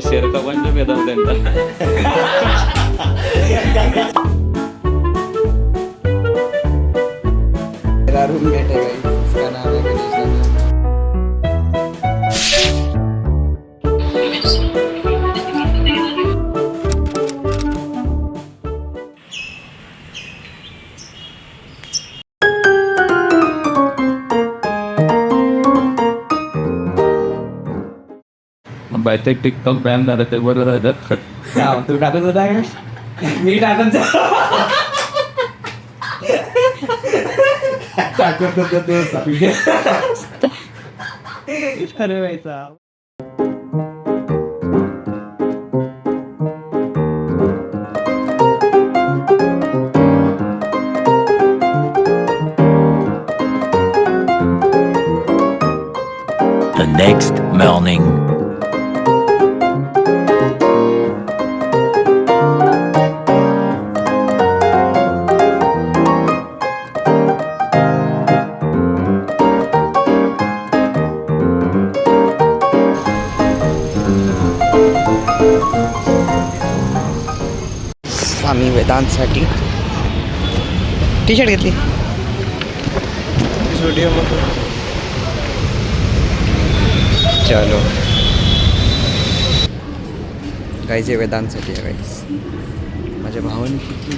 शेरका पण भेटत त्यांचा रूम मेट है गाइस, इसका नाम है गणेश नाम। बायते टिकटॉक बॅन झालं ते बरोबर तू टाकत होता का? मी टाकत टाकत होतो ठरवायचा. The next morning. आम्ही वेदांतसाठी टी शर्ट घेतली. चलो गाईज हे वेदांतसाठी आहे गाईज. माझ्या भावाने घेतली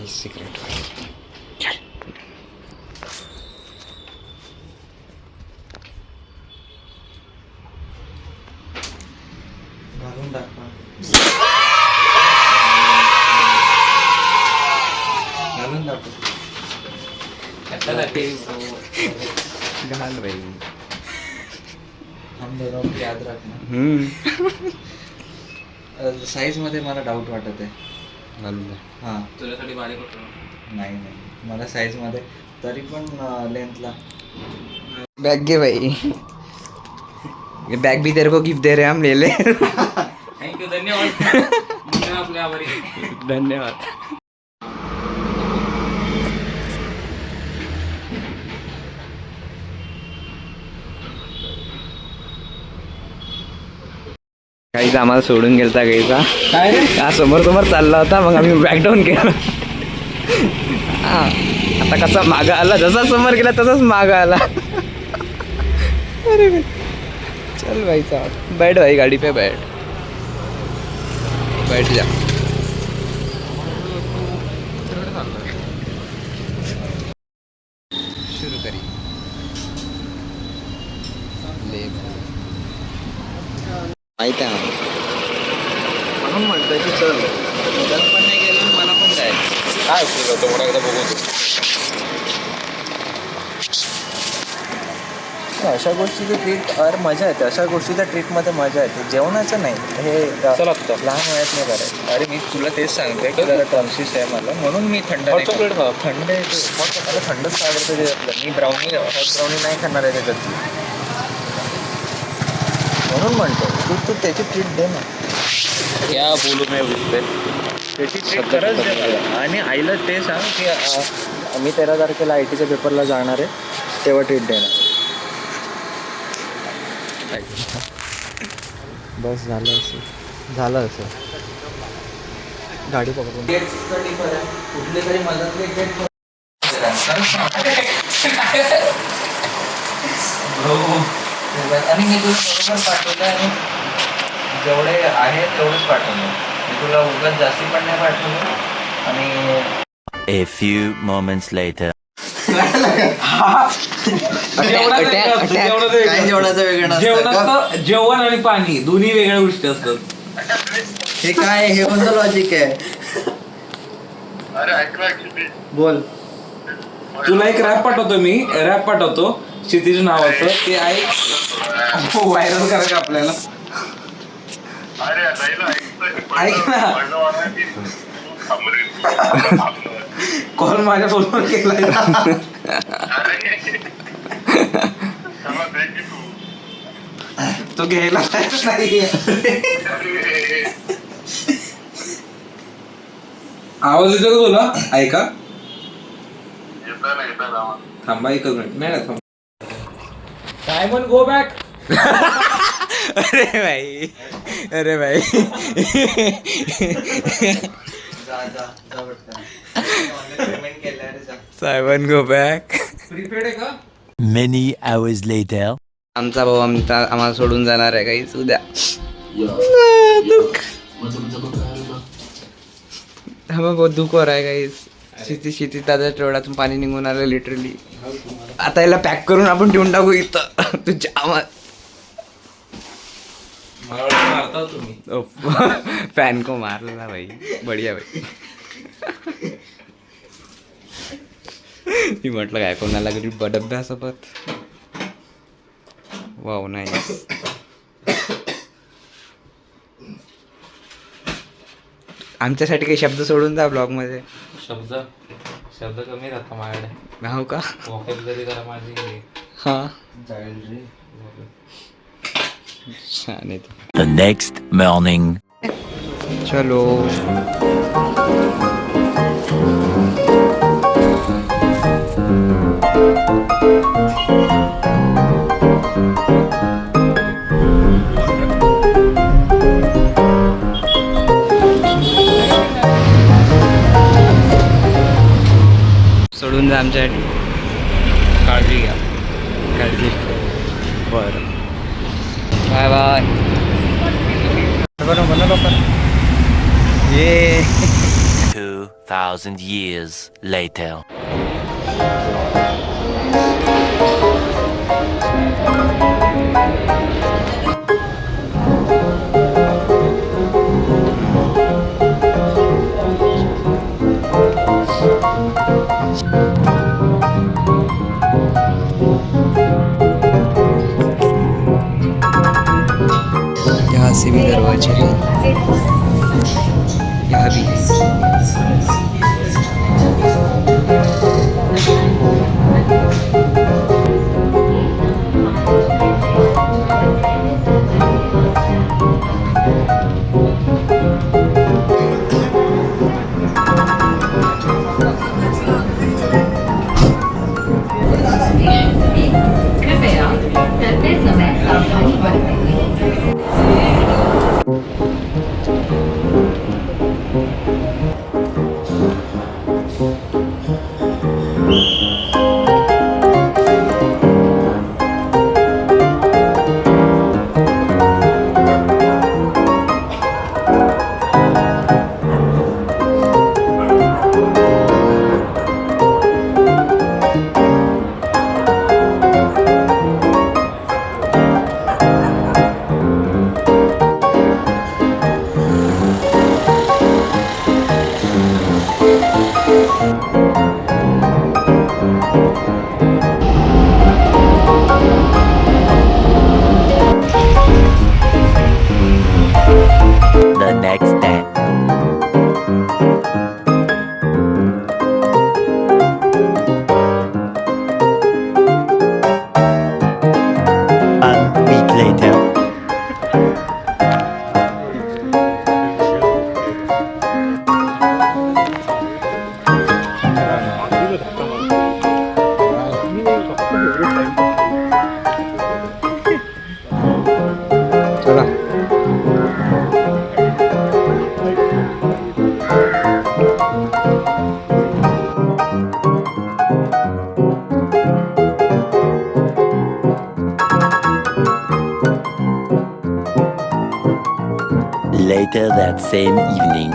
सिक्रेट. घालून दाखवा. घालून दाखव. घाल भाई. हम दोनों को याद रखना. साईज मध्ये मला डाऊट वाटत आहे. हां तुझ्यासाठी बारीक होतो. नाही मला साईज मध्ये तरी पण लेंथला. बैग घे भाई. ये बैग भी तेरे को गिफ्ट दे रहे हैं हम, ले ले. थँक्यू धन्यवाद. आपले आभारी. धन्यवाद. काहीच आम्हाला सोडून गेलता गाईचा. काय रे? हा समोर चालला होता, मग आम्ही बॅकडाऊन केलं. हा आता कसा मागं आला, जसा समोर गेला तसाच मागं आला. अरे चल भाई साहब, बैठ भाई गाड़ी पे बैठ जा. शुरू करी. माहित आहे म्हणून म्हणतोय की चल. पण नाही गेलं, मला पण जायचं. काय होतं मला एकदा बघू. अशा गोष्टीची ट्रीट अरे मजा येते. अशा गोष्टीच्या ट्रीटमध्ये मजा येते. जेवणाचं नाही, हे लहान वयात नाही करायचं. अरे मी तुला तेच सांगते की जरा टॉन्सिस आहे मला, म्हणून मी थंड थंड मला थंडच आवडतं त्याच्यातलं. मी ब्राउनी हॉट ब्राउनी नाही खाणार आहे त्याच्यातली. म्हणून म्हणतो तू त्याची ट्रीट दे ना. क्या बोलू मी विषय त्याची ट्रीट खरंच दे मला. आणि आईला ते सांग की मी 13 तारखेला IT च्या पेपरला जाणार आहे, तेव्हा ट्रीट देणार. बस झालं असं गाडी पकडून कुठले तरी मदतले गेट. आणि मी तुला बरोबर पाठवलं आणि जेवढे आहे तेवढेच पाठवलं. मी तुला उगाच जास्ती पण नाही पाठवलं. आणि A few moments later. जेवण आणि पाणी दोन्ही वेगळ्या गोष्टी असतात. हे काय, हे कोणतं लॉजिक आहे? बोल. तुला एक रॅप पाठवतो मी. रॅप पाठवतो क्षितिज नावाचं. ते आहे व्हायरल करायचं आपल्याला. ऐक ना, कॉल माझ्या फोनवर केलाय. तो घ्यायला नाही. आवाज येतो का तुला? ऐका थांबा एकच मिनिट. नाही थांबा. Simon go back. अरे भाई सायमन गो बॅक. प्रीपेड आहे का? Many hours later. आमचा भाऊ आम्हाला सोडून जाणार आहे काही उद्या. बहुत दुःख हो रहा है काही. शेती दादा डोळ्यातून पाणी निघून आलं लिटरली. आता याला पॅक करून आपण ठेवून टाकू इथं. तुझ्या आवाज मला वाटतं मारता तुम्ही. फॅन को मारला ना भाई. बढिया भाई. मी म्हटलं काय कोणाला घरी डब्यासोबत. वाव नाही. आमच्यासाठी काही शब्द सोडून जा ब्लॉग मध्ये. शब्द कमी राहता माझ्याकडे. हो का? वॉकेबलरी जरा माझी हा जाईल रे. The next morning. चलो. सोडून जा आमच्यासाठी. काळजी घ्या. काळजी. बरं. Bye bye. बरं म्हणा लोकांना. ये 2,000 years later. यहाँ से भी दरवाजे हैं. यहाँ भी. कृपया चलते समय सावधानी बरतें. The next day. A week later. चला. Later that same evening.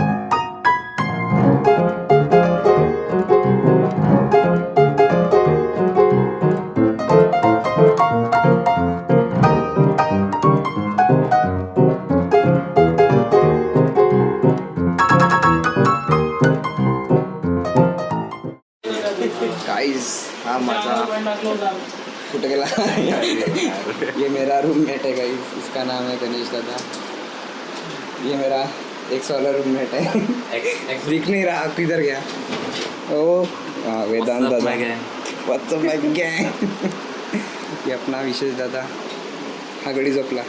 Guys हा माझा कुठे गेला. ये मेरा रूममेट है गाइस. इसका नाम है गणेश दादा. ये मेरा एक्स वाला रूममेट है. दिख नहीं रहा. किधर गया? ओ वेदांत दादा. What's up my gang? ये अपना विशेष दादा. हा गडी झोपला.